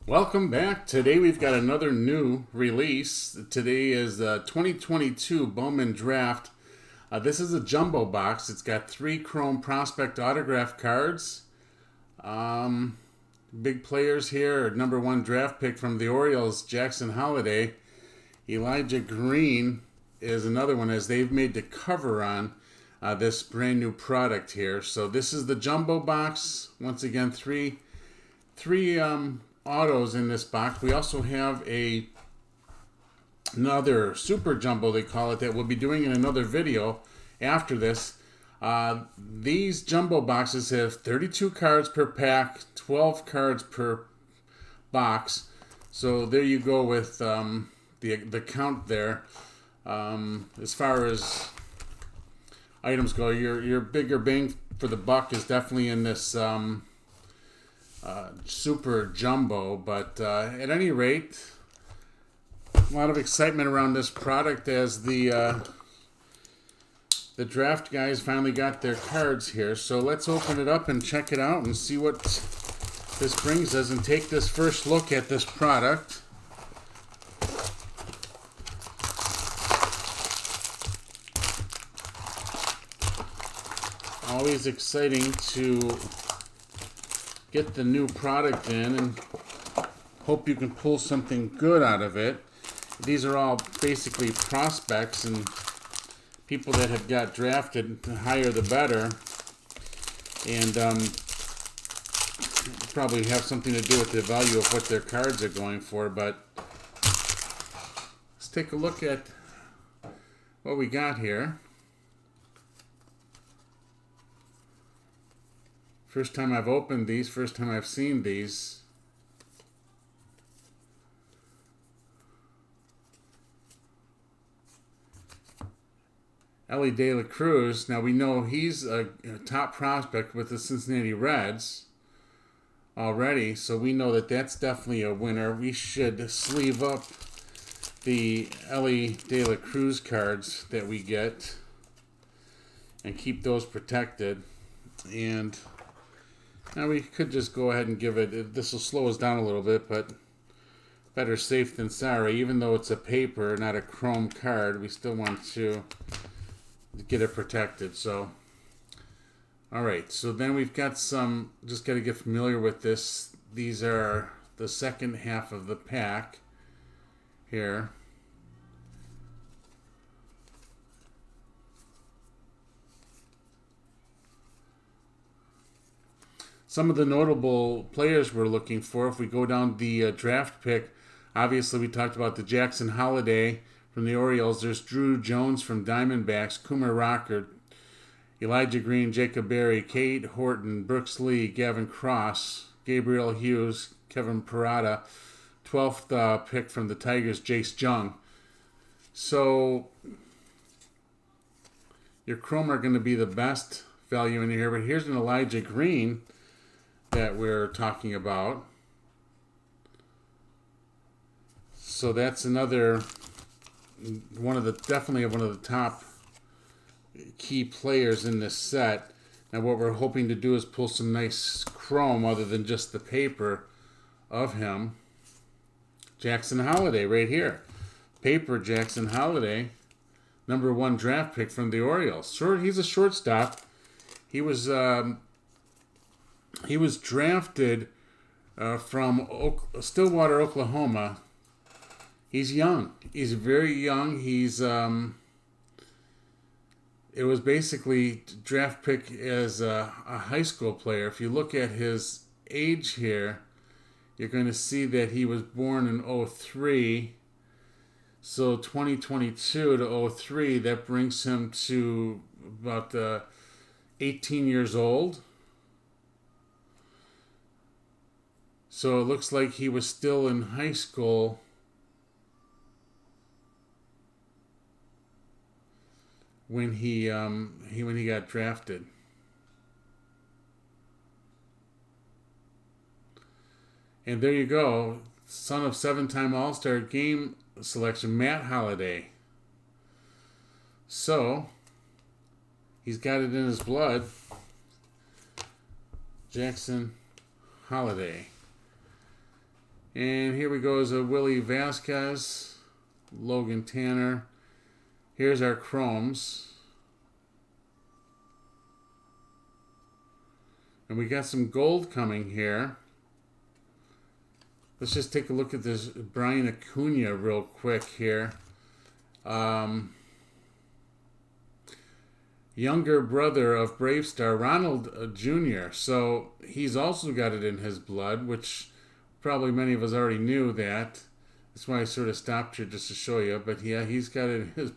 Welcome back. Today we've got another new release. Today is the 2022 Bowman Draft. This is a jumbo box. It's got 3 Chrome Prospect autograph cards. Big players here. Number 1 draft pick from the Orioles, Jackson Holliday. Elijah Green is another one, as they've made the cover on this brand new product here. So this is the jumbo box. Once again, three autos in this box. We also have another super jumbo, they call it, that we'll be doing in another video after this. These jumbo boxes have 32 cards per pack, 12 cards per box. So there you go with the count there. As far as items go, your bigger bang for the buck is definitely in this super jumbo, but at any rate, a lot of excitement around this product as the draft guys finally got their cards here. So let's open it up and check it out and see what this brings us and take this first look at this product. Always exciting to get the new product in and hope you can pull something good out of it. These are all basically prospects and people that have got drafted. The higher the better, and probably have something to do with the value of what their cards are going for. But let's take a look at what we got here. First time I've opened these, first time I've seen these. Elly De La Cruz. Now we know he's a top prospect with the Cincinnati Reds already, so we know that that's definitely a winner. We should sleeve up the Elly De La Cruz cards that we get and keep those protected. And now we could just go ahead and give it, this will slow us down a little bit, but better safe than sorry. Even though it's a paper, not a chrome card, we still want to get it protected. So, alright, so then we've got some, just got to get familiar with this. These are the second half of the pack here. Some of the notable players we're looking for, if we go down the draft pick, obviously we talked about the Jackson Holliday from the Orioles. There's Drew Jones from Diamondbacks, Kumar Rocker, Elijah Green, Jacob Berry, Kate Horton, Brooks Lee, Gavin Cross, Gabriel Hughes, Kevin Parada, 12th pick from the Tigers, Jace Jung. So your chrome are going to be the best value in here, but here's an Elijah Green that we're talking about. So that's another definitely one of the top key players in this set. Now what we're hoping to do is pull some nice chrome other than just the paper of him. Jackson Holliday right here. Paper Jackson Holliday, number 1 draft pick from the Orioles. Sure, he's a shortstop. He was drafted from Stillwater, Oklahoma. He's young. He's very young. He's it was basically draft pick as a high school player. If you look at his age here, you're going to see that he was born in 03. So 2022 to 03, that brings him to about 18 years old. So it looks like he was still in high school when he got drafted. And there you go, son of 7-time All-Star Game selection, Matt Holliday. So he's got it in his blood. Jackson Holliday. And here we go is a Willie Vasquez, Logan Tanner. Here's our chromes. And we got some gold coming here. Let's just take a look at this Brian Acuna real quick here. Younger brother of Brave Star, Ronald Jr. So he's also got it in his blood, which probably many of us already knew that. That's why I sort of stopped here just to show you. But yeah, he's got it in his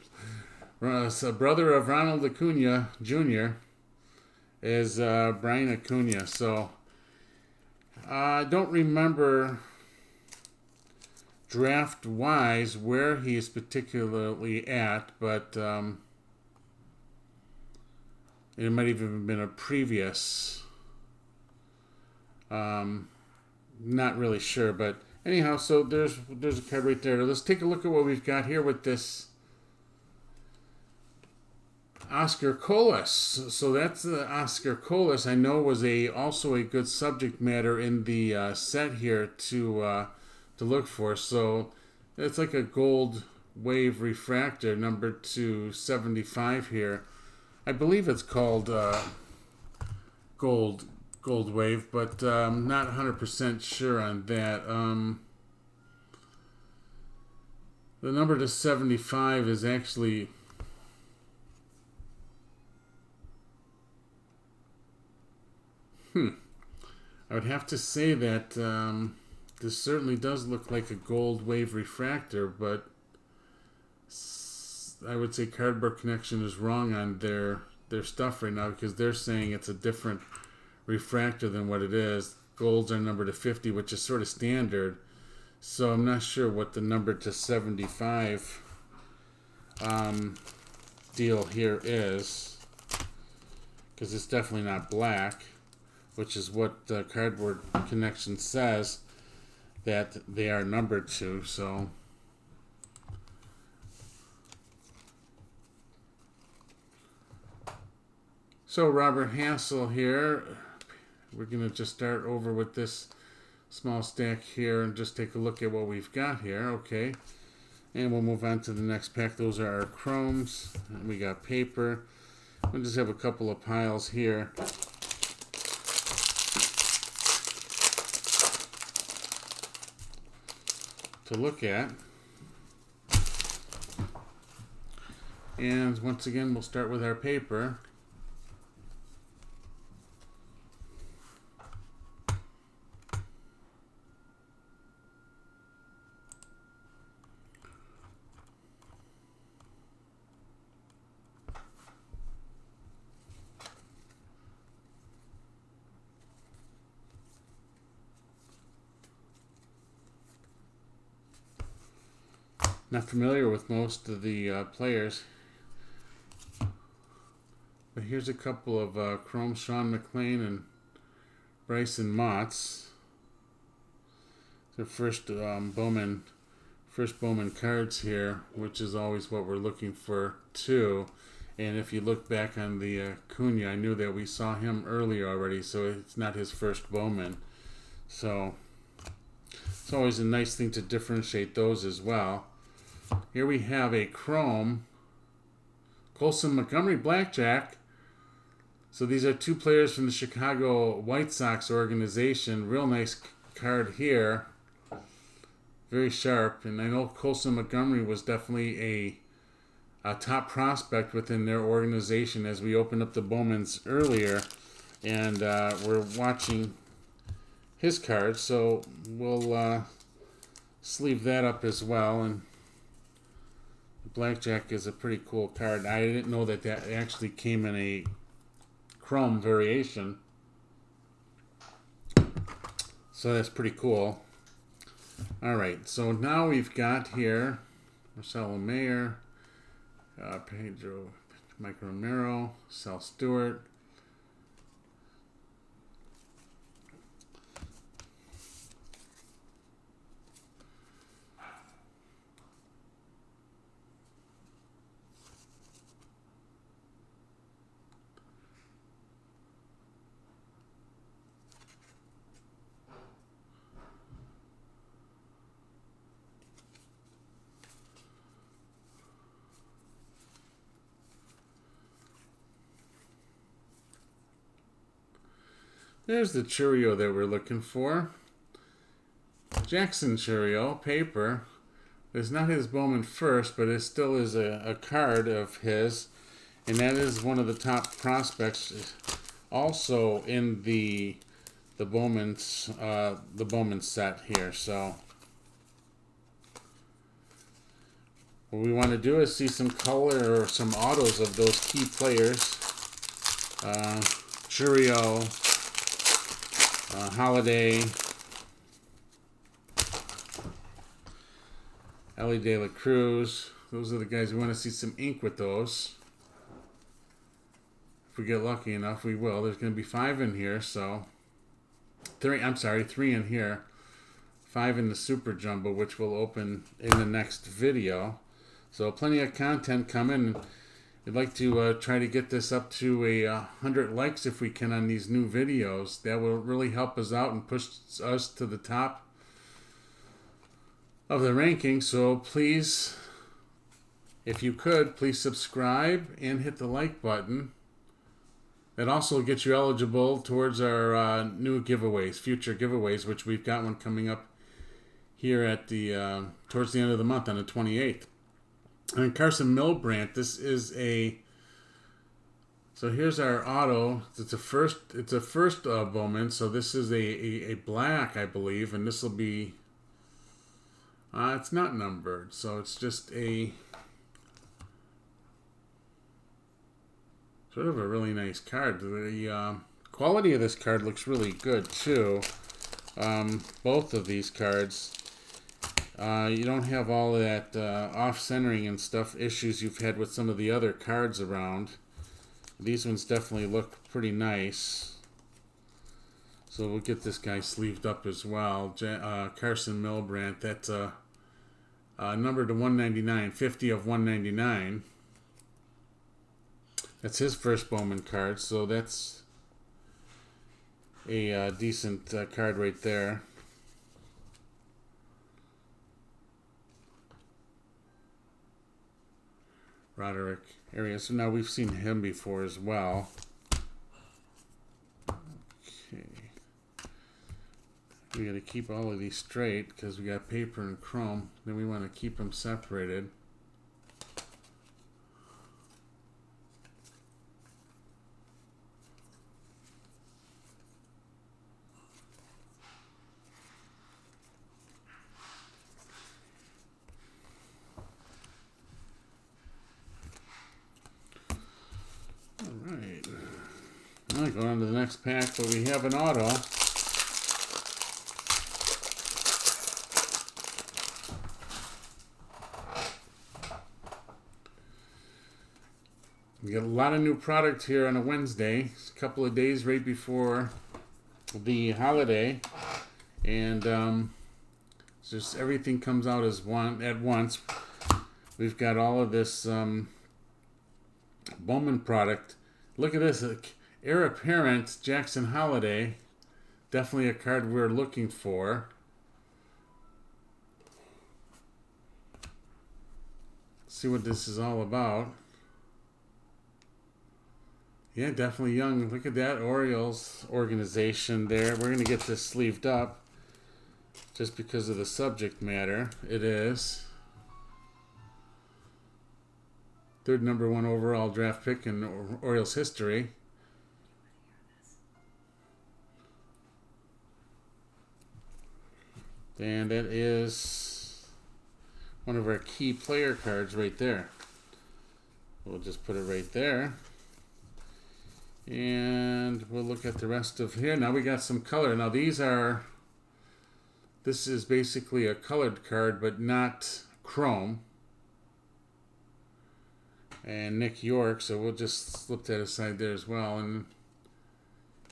a brother of Ronald Acuna Jr. is Brian Acuna. So I don't remember draft-wise where he is particularly at, but it might even have been a previous. Not really sure, but anyhow, so there's a card right there. Let's take a look at what we've got here with this Oscar Colas. So that's the Oscar Colas. I know was also a good subject matter in the set here to look for. So it's like a gold wave refractor, number 275 here. I believe it's called gold wave, but I'm not 100% sure on that. The number to 75 is actually I would have to say that this certainly does look like a gold wave refractor, but I would say Cardboard Connection is wrong on their stuff right now, because they're saying it's a different refractor than what it is. Golds are numbered to 50, which is sort of standard. So I'm not sure what the number to 75 deal here is, because it's definitely not black, which is what Cardboard Connection says that they are numbered to. So Robert Hassel here. We're going to just start over with this small stack here and just take a look at what we've got here. Okay. And we'll move on to the next pack. Those are our chromes. And we got paper. We'll just have a couple of piles here. To look at. And once again, we'll start with our paper. Not familiar with most of the players, but here's a couple of chrome Sean McLean and Bryson Motts. Their first Bowman cards here, which is always what we're looking for too. And if you look back on the Acuna, I knew that we saw him earlier already, so it's not his first Bowman. So it's always a nice thing to differentiate those as well. Here we have a chrome Colson Montgomery Blackjack. So these are two players from the Chicago White Sox organization. Real nice card here. Very sharp. And I know Colson Montgomery was definitely a top prospect within their organization, as we opened up the Bowmans earlier. And we're watching his card. So we'll sleeve that up as well. And Blackjack is a pretty cool card. I didn't know that actually came in a chrome variation. So that's pretty cool. Alright, so now we've got here Marcelo Mayer, Pedro, Mike Romero, Sal Stewart, There's the Cheerio that we're looking for. Jackson Cheerio, paper. It's not his Bowman first, but it still is a card of his. And that is one of the top prospects also in the Bowman set here. So what we want to do is see some color or some autos of those key players. Cheerio, Holiday, Ellie De La Cruz. Those are the guys we want to see some ink with those. If we get lucky enough, we will. There's going to be 5 in here, so 3 in here. 5 in the Super Jumbo, which will open in the next video. So plenty of content coming. We'd like to try to get this up to 100 likes if we can on these new videos. That will really help us out and push us to the top of the ranking. So please, if you could, please subscribe and hit the like button. That also gets you eligible towards our new giveaways, future giveaways, which we've got one coming up here at the towards the end of the month on the 28th. And Carson Milbrandt, this is so here's our auto. It's a first Bowman, so this is a black, I believe, and this will be it's not numbered, so it's just a sort of a really nice card. The quality of this card looks really good too. Both of these cards. You don't have all of that off-centering and stuff issues you've had with some of the other cards around. These ones definitely look pretty nice. So we'll get this guy sleeved up as well. Carson Milbrandt, that's numbered to 199, 50 of 199. That's his first Bowman card, so that's a decent card right there. Roderick area. So now we've seen him before as well. Okay. We got to keep all of these straight because we got paper and chrome. Then we want to keep them separated. Alright, going on to the next pack, but we have an auto. We got a lot of new product here on a Wednesday. It's a couple of days right before the holiday. And just everything comes out at once. We've got all of this Bowman product. Look at this, heir apparent Jackson Holiday. Definitely a card we're looking for. See what this is all about. Yeah, definitely young. Look at that Orioles organization there. We're going to get this sleeved up just because of the subject matter. It is. 3rd #1 overall draft pick in Orioles history. And that is one of our key player cards right there. We'll just put it right there. And we'll look at the rest of here. Now we got some color. Now this is basically a colored card, but not chrome. And Nick York, so we'll just slip that aside there as well. And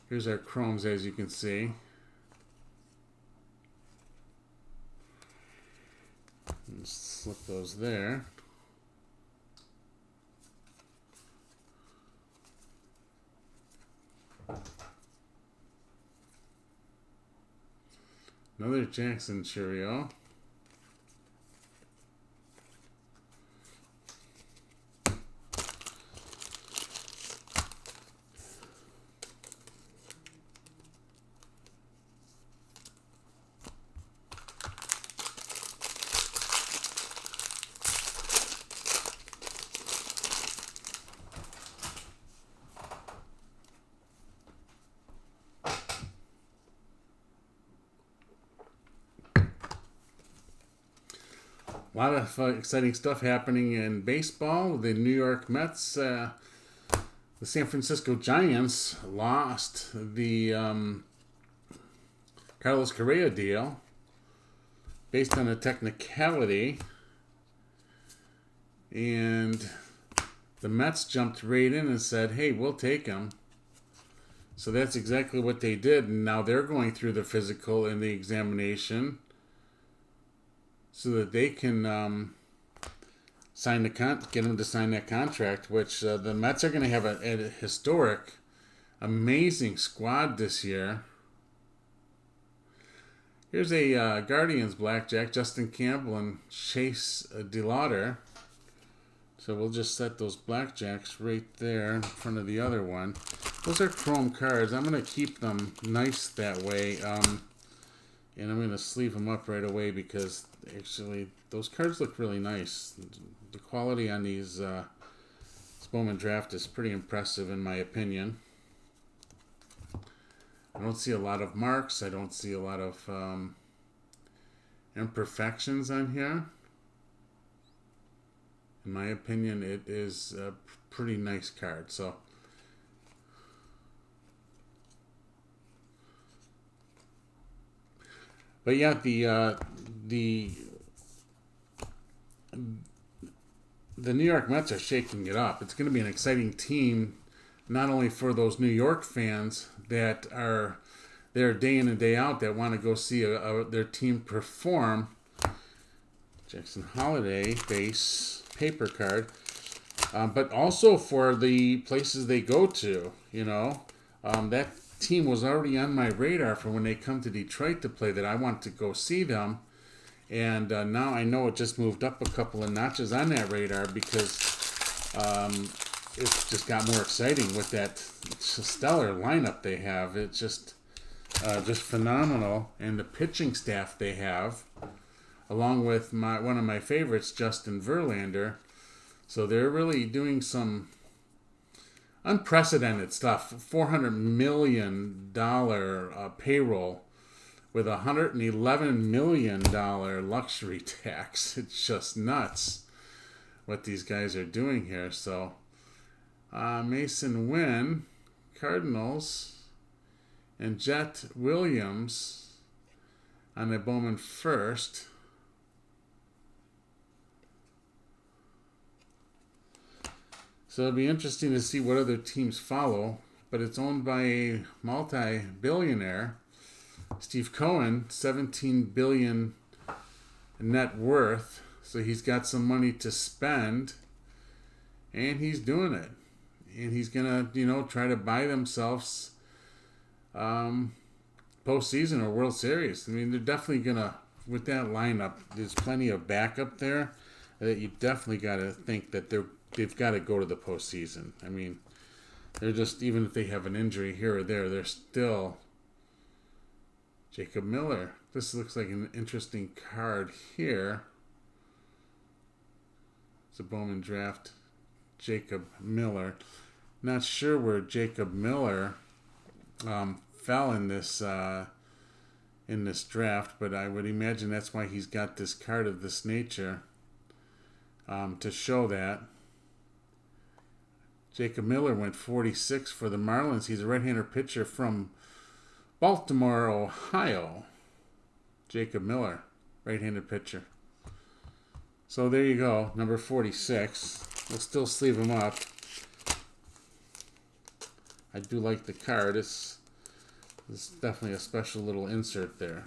here's our chromes, as you can see. And slip those there. Another Jackson Cheerio. A lot of exciting stuff happening in baseball. The New York Mets, the San Francisco Giants lost the Carlos Correa deal based on a technicality. And the Mets jumped right in and said, hey, we'll take him. So that's exactly what they did. And now they're going through the physical and the examination so that they can get him to sign that contract, which the Mets are going to have a historic, amazing squad this year. Here's a Guardians blackjack, Justin Campbell and Chase DeLauder. So we'll just set those blackjacks right there in front of the other one. Those are chrome cards. I'm going to keep them nice that way. And I'm going to sleeve them up right away because actually those cards look really nice. The quality on these Bowman Draft is pretty impressive in my opinion. I don't see a lot of marks. I don't see a lot of imperfections on here. In my opinion, it is a pretty nice card. So, but yeah, the New York Mets are shaking it up. It's going to be an exciting team, not only for those New York fans that are there day in and day out that want to go see their team perform. Jackson Holiday base paper card, but also for the places they go to. You know, that team was already on my radar for when they come to Detroit to play, that I want to go see them. And now I know it just moved up a couple of notches on that radar because it's just got more exciting with that stellar lineup they have. It's just phenomenal. And the pitching staff they have, along with one of my favorites, Justin Verlander. So they're really doing some unprecedented stuff. $400 million payroll with a $111 million luxury tax. It's just nuts what these guys are doing here. So Mason Wynn, Cardinals, and Jet Williams on the Bowman first. So it'll be interesting to see what other teams follow, but it's owned by a multi-billionaire, Steve Cohen, $17 billion net worth. So he's got some money to spend, and he's doing it. And he's gonna, try to buy themselves postseason or World Series. I mean, they're definitely gonna, with that lineup, there's plenty of backup there that you definitely got to think that they've got to go to the postseason. I mean, they're just, even if they have an injury here or there, they're still. Jacob Miller. This looks like an interesting card here. It's a Bowman Draft. Jacob Miller. Not sure where Jacob Miller fell in this draft, but I would imagine that's why he's got this card of this nature to show that. Jacob Miller went 46 for the Marlins. He's a right-hander pitcher from Baltimore, Ohio. Jacob Miller, right-handed pitcher. So there you go, number 46. We'll still sleeve him up. I do like the card. It's definitely a special little insert there.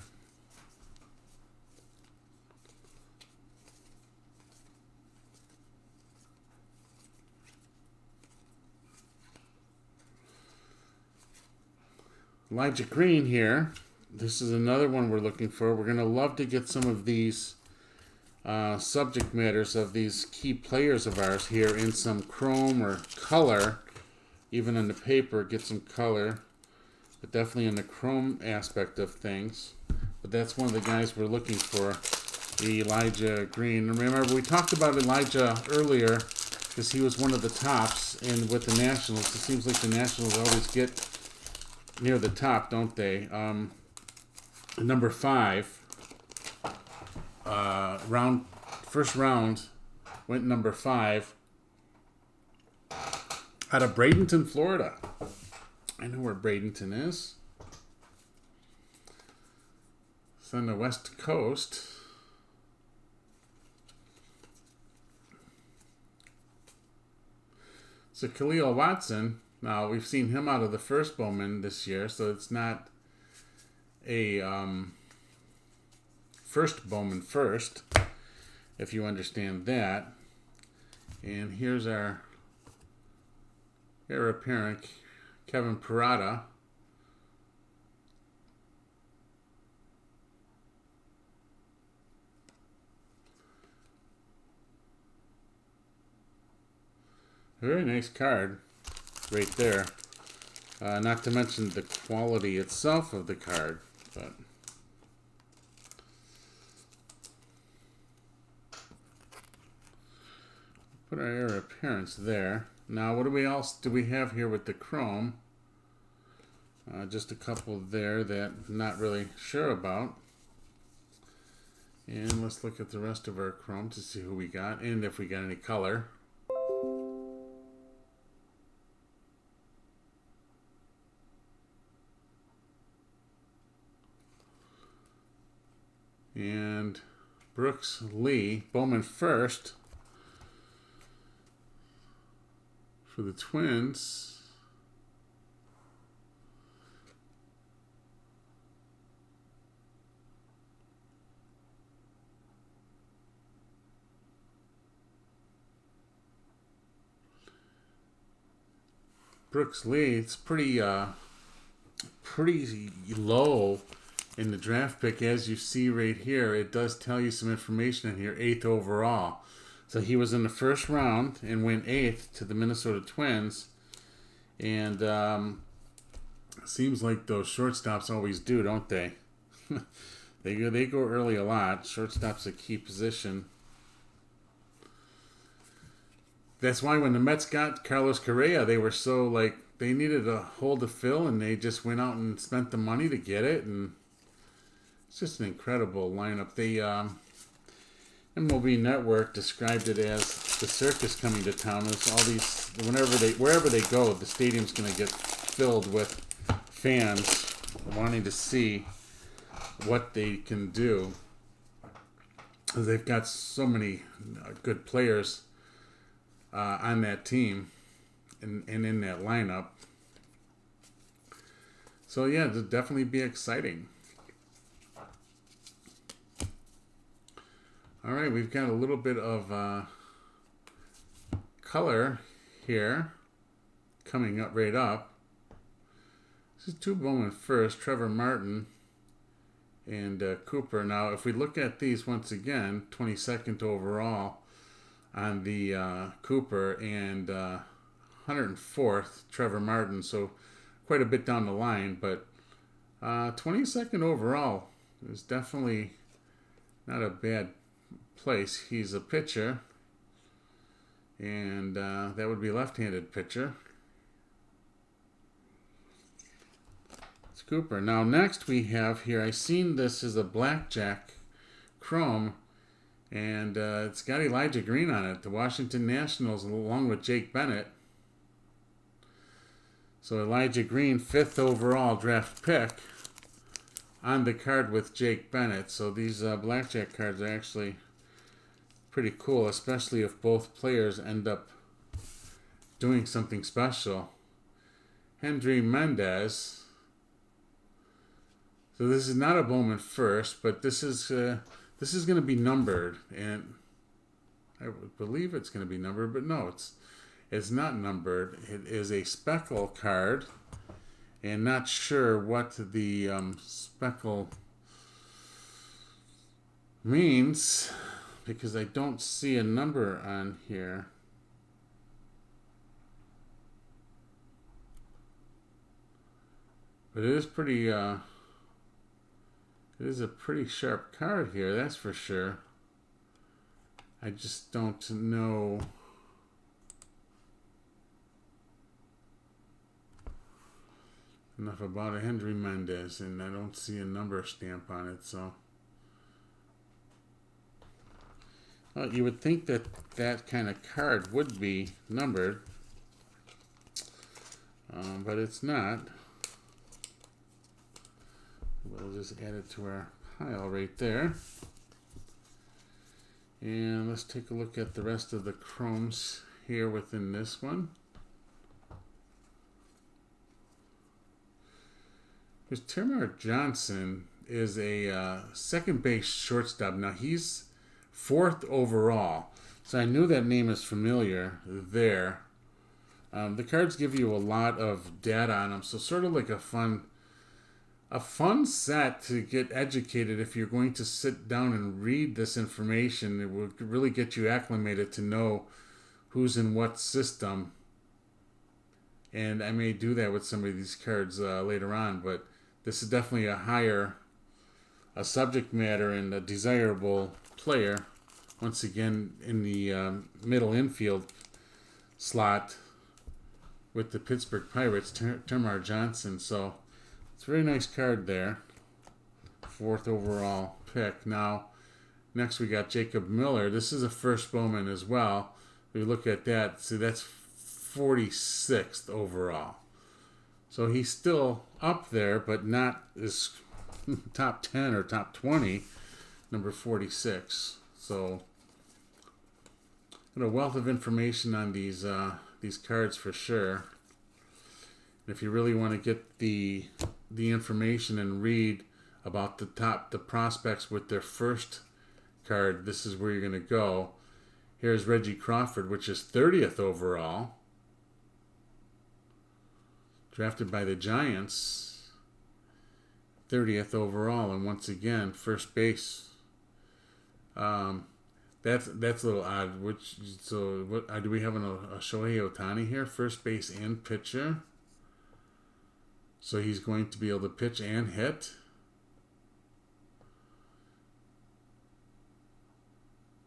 Elijah Green here. This is another one we're looking for. We're going to love to get some of these subject matters of these key players of ours here in some chrome or color. Even on the paper, get some color. But definitely in the chrome aspect of things. But that's one of the guys we're looking for, the Elijah Green. And remember, we talked about Elijah earlier because he was one of the tops with the Nationals. It seems like the Nationals always get near the top, don't they? Number 5, round First round went number 5 out of Bradenton, Florida. I know where Bradenton is. It's on the west coast. So Khalil Watson, now we've seen him out of the first Bowman this year, so it's not a first Bowman first, if you understand that. And here's our heir apparent, Kevin Parada. Very nice card right there. Not to mention the quality itself of the card, but put our heir appearance there. Now, what else do we have here with the chrome? Just a couple there that I'm not really sure about. And let's look at the rest of our chrome to see who we got and if we got any color. And Brooks Lee, Bowman first for the Twins. Brooks Lee, it's pretty low in the draft pick, as you see right here. It does tell you some information in here. 8th overall. So he was in the first round and went 8th to the Minnesota Twins. And seems like those shortstops always do, don't they? They go early a lot. Shortstop's a key position. That's why when the Mets got Carlos Correa, they were so like, they needed a hole to fill, and they just went out and spent the money to get it. And it's just an incredible lineup. They MLB Network described it as the circus coming to town. There's all these, wherever they go, the stadium's going to get filled with fans wanting to see what they can do. They've got so many good players on that team and in that lineup. So yeah, it'll definitely be exciting. All right, we've got a little bit of color here coming up right up. This is 2 Bowman first, Trevor Martin and Cooper. Now, if we look at these once again, 22nd overall on the Cooper and 104th Trevor Martin, so quite a bit down the line, but 22nd overall is definitely not a bad place. He's a pitcher, and that would be left-handed pitcher. It's Cooper. Now next we have here, I seen this as a blackjack chrome, and it's got Elijah Green on it, the Washington Nationals, along with Jake Bennett. So Elijah Green, 5th overall draft pick on the card with Jake Bennett. So these blackjack cards are actually pretty cool, especially if both players end up doing something special. Hendry Mendez. So this is not a Bowman first, but this is going to be numbered, and I believe it's going to be numbered, but no, it's not numbered. It is a speckle card, and not sure what the speckle means, because I don't see a number on here. But it is pretty, it is a pretty sharp card here, that's for sure. I just don't know enough about a Hendry Mendez, and I don't see a number stamp on it, so. Well, you would think that that kind of card would be numbered, but it's not. We'll just add it to our pile right there. And let's take a look at the rest of the chromes here within this one. Because Tamar Johnson is a second base shortstop. Now he's 4th overall, so I knew that name is familiar there. The cards give you a lot of data on them, so sort of like a fun set to get educated. If you're going to sit down and read this information, it will really get you acclimated to know who's in what system. And I may do that with some of these cards later on, but this is definitely a subject matter and a desirable player. Once again, in the middle infield slot with the Pittsburgh Pirates, Tamar Johnson. So it's a very nice card there. 4th overall pick. Now, next we got Jacob Miller. This is a first Bowman as well. We look at that. See, that's 46th overall. So he's still up there, but not as top 10 or top 20, number 46. So, a wealth of information on these cards for sure. If you really want to get the information and read about the prospects with their first card, this is where you're going to go. Here's Reggie Crawford, which is 30th overall. Drafted by the Giants, 30th overall, and once again, first base. That's a little odd. What do we have a Shohei Ohtani here? First base and pitcher. So he's going to be able to pitch and hit.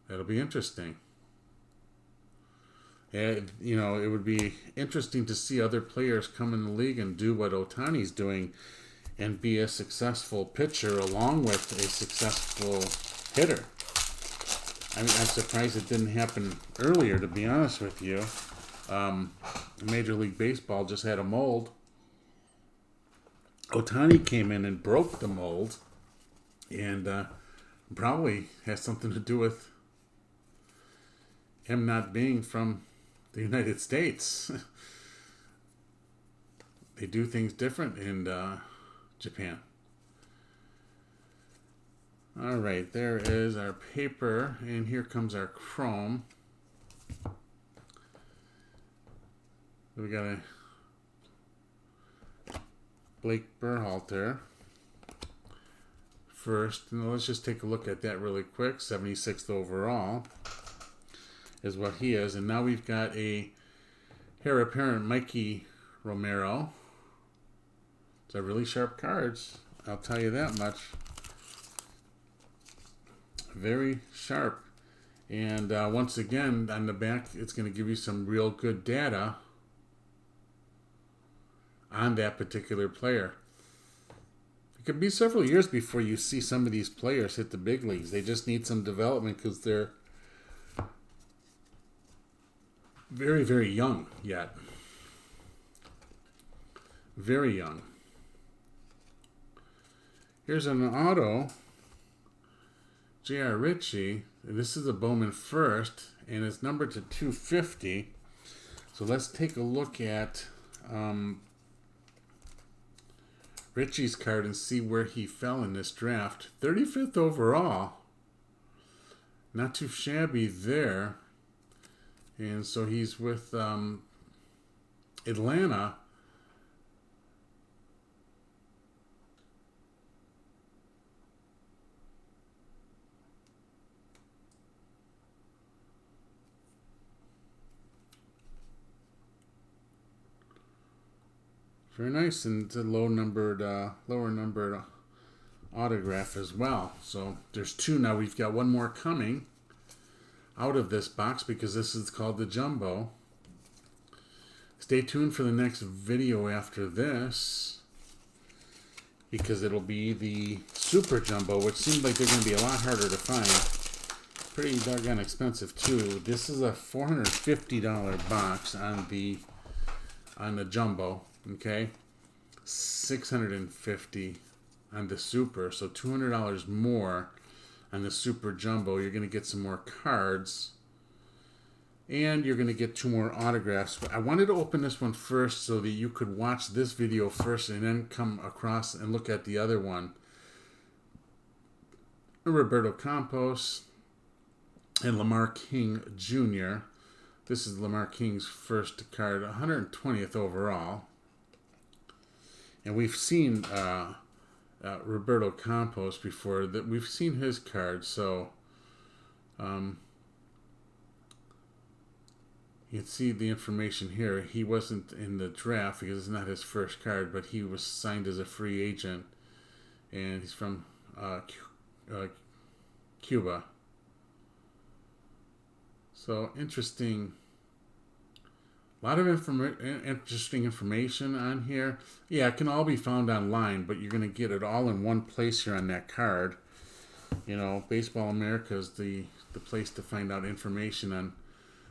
That'll be interesting. And, it would be interesting to see other players come in the league and do what Ohtani's doing and be a successful pitcher along with a successful hitter. I'm surprised it didn't happen earlier, to be honest with you. Major League Baseball just had a mold. Ohtani came in and broke the mold, and probably has something to do with him not being from the United States. They do things different in Japan. All right, there is our paper, and here comes our chrome. We got a Blake Berhalter first. Now let's just take a look at that really quick. 76th overall is what he is. And now we've got a heir apparent Mikey Romero. These are really sharp cards, I'll tell you that much. Very sharp. And once again, on the back, it's going to give you some real good data on that particular player. It could be several years before you see some of these players hit the big leagues. They just need some development because they're very, very young yet. Very young. Here's an auto. J.R. Ritchie. This is a Bowman first, and it's numbered to 250. So let's take a look at Ritchie's card and see where he fell in this draft. 35th overall. Not too shabby there. And so he's with Atlanta. Very nice, and it's a lower numbered autograph as well. So there's two now. We've got one more coming out of this box because this is called the Jumbo. Stay tuned for the next video after this because it'll be the Super Jumbo, which seems like they're going to be a lot harder to find. pretty doggone expensive too. This is a $450 box on the jumbo. Okay, $650 on the super, so $200 more on the super jumbo. You're going to get some more cards, and you're going to get 2 more autographs. But I wanted to open this one first so that you could watch this video first and then come across and look at the other one. Roberto Campos and Lamar King Jr. This is Lamar King's first card, 120th overall. And we've seen Roberto Campos before. That we've seen his card, so you can see the information here. He wasn't in the draft because it's not his first card, but he was signed as a free agent, and he's from Cuba. So interesting. A lot of interesting information on here. Yeah, it can all be found online, but you're going to get it all in one place here on that card. You know, Baseball America is the place to find out information on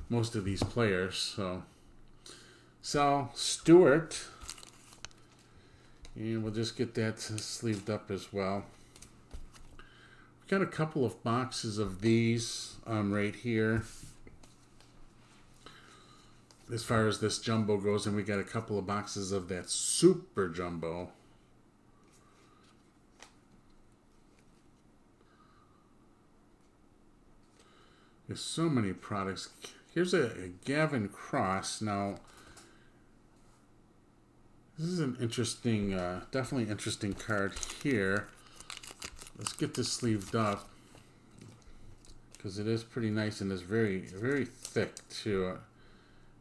most of these players. So, Sal Stewart. And we'll just get that sleeved up as well. We've got a couple of boxes of these right here. As far as this jumbo goes, and we got a couple of boxes of that super jumbo. There's so many products. Here's a Gavin Cross. Now, this is an interesting, definitely interesting card here. Let's get this sleeved up because it is pretty nice and it's very, very thick too.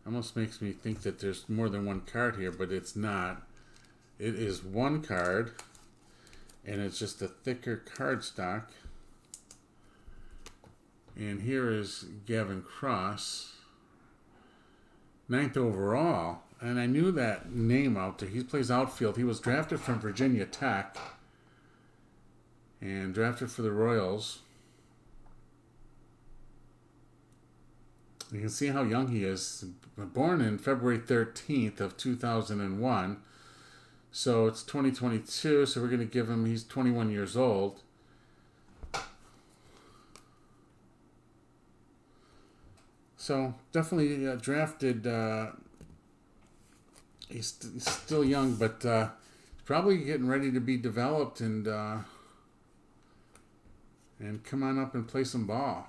Almost makes me think that there's more than one card here, but it's not. It is one card, and it's just a thicker cardstock. And here is Gavin Cross, 9th overall. And I knew that name out there. He plays outfield. He was drafted from Virginia Tech and drafted for the Royals. You can see how young he is. Born in February 13th of 2001. So it's 2022, so we're going to give him, he's 21 years old. So definitely drafted, he's still young, but probably getting ready to be developed and come on up and play some ball.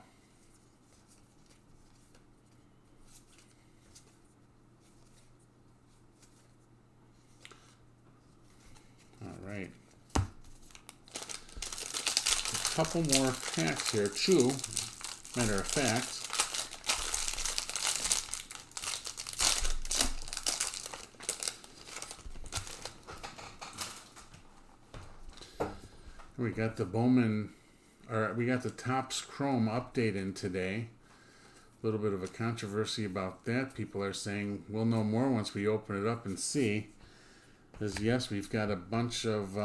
Right. A couple more packs here, 2, matter of fact. We got the Bowman, or we got the Topps Chrome update in today. A little bit of a controversy about that. People are saying we'll know more once we open it up and see. Because yes, we've got a bunch of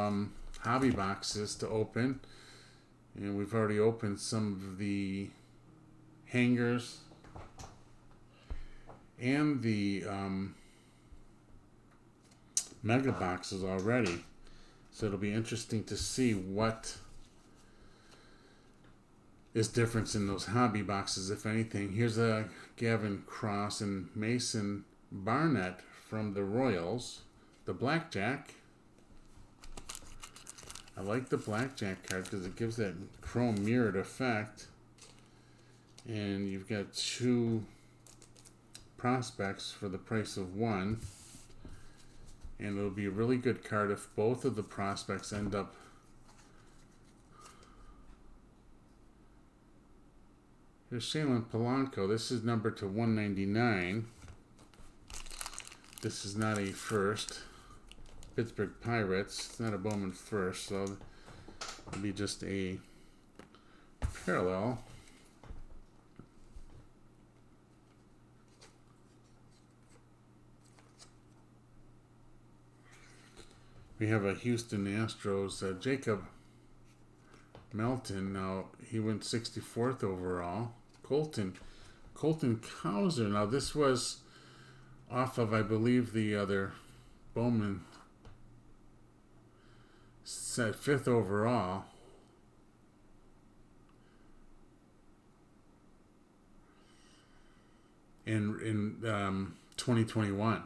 hobby boxes to open, and we've already opened some of the hangers and the mega boxes already. So it'll be interesting to see what is difference in those hobby boxes, if anything. Here's a Gavin Cross and Mason Barnett from the Royals. The Blackjack. I like the Blackjack card because it gives that chrome mirrored effect. And you've got 2 prospects for the price of 1. And it'll be a really good card if both of the prospects end up Here's Shailen Polanco. This is numbered to 199. This is not a first. Pittsburgh Pirates. It's not a Bowman first, so it'll be just a parallel. We have a Houston Astros, Jacob Melton. Now, he went 64th overall. Colton Cowser. Now, this was off of, I believe, the other Bowman. Set 5th overall. In 2021.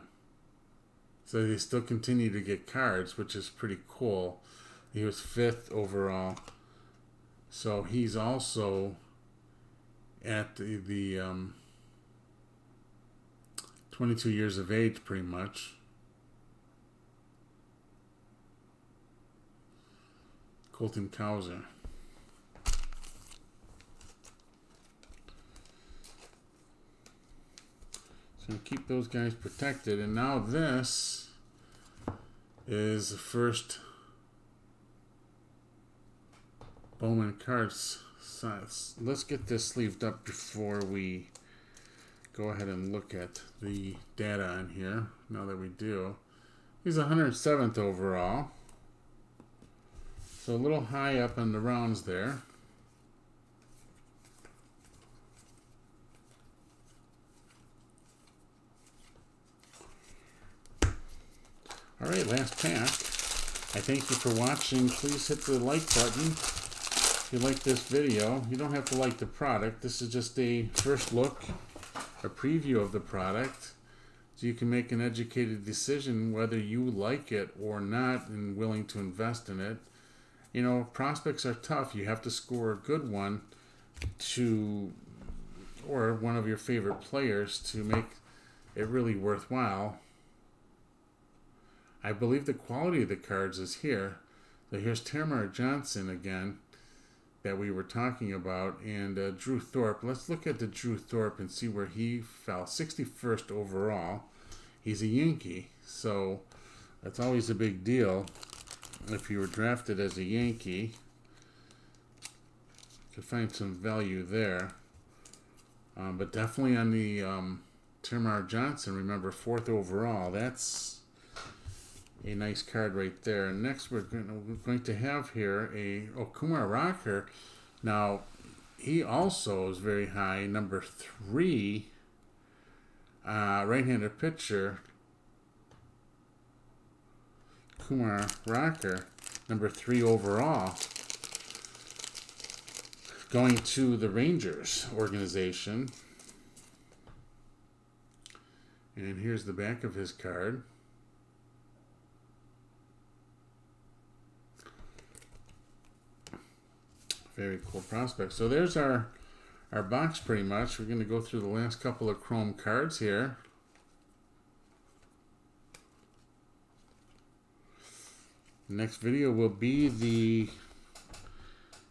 So they still continue to get cards, which is pretty cool. He was 5th overall. So he's also at the 22 years of age, pretty much. Colton Cowser. So keep those guys protected. And now this is the first Bowman cards. Let's get this sleeved up before we go ahead and look at the data on here. Now that we do. He's 107th overall. So a little high up in the rounds there. All right, last pack. I thank you for watching. Please hit the like button if you like this video. You don't have to like the product. This is just a first look, a preview of the product, so you can make an educated decision whether you like it or not and willing to invest in it. You know, prospects are tough. You have to score a good one or one of your favorite players to make it really worthwhile. I believe the quality of the cards is here. So here's Tamara Johnson again that we were talking about, and Drew Thorpe. Let's look at the Drew Thorpe and see where he fell. 61st overall. He's a Yankee, so that's always a big deal. If you were drafted as a Yankee, you could find some value there. But definitely on the Tamara Johnson, remember, 4th overall. That's a nice card right there. And next we're going to have here Kumar Rocker. Now, he also is very high, number 3, right-handed pitcher. Kumar Rocker, number 3 overall, going to the Rangers organization. And here's the back of his card. Very cool prospect. So there's our box pretty much. We're going to go through the last couple of chrome cards here. The next video will be the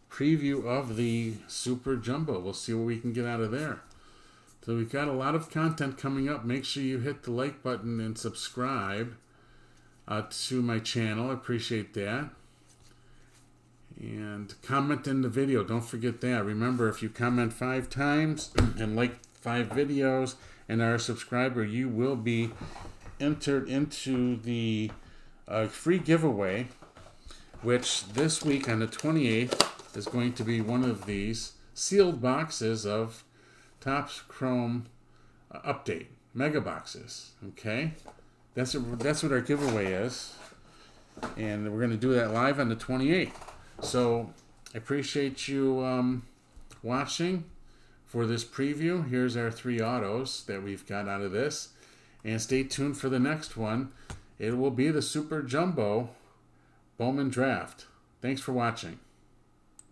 preview of the Super Jumbo. We'll see what we can get out of there. So we've got a lot of content coming up. Make sure you hit the like button and subscribe to my channel. I appreciate that. And comment in the video. Don't forget that. Remember, if you comment 5 times and like 5 videos and are a subscriber, you will be entered into the free giveaway, which this week on the 28th is going to be one of these sealed boxes of Topps Chrome Update mega boxes. Okay, that's what our giveaway is, and we're going to do that live on the 28th. So I appreciate you watching for this preview. Here's our 3 autos that we've got out of this, and stay tuned for the next one. It will be the Super Jumbo Bowman Draft. Thanks for watching.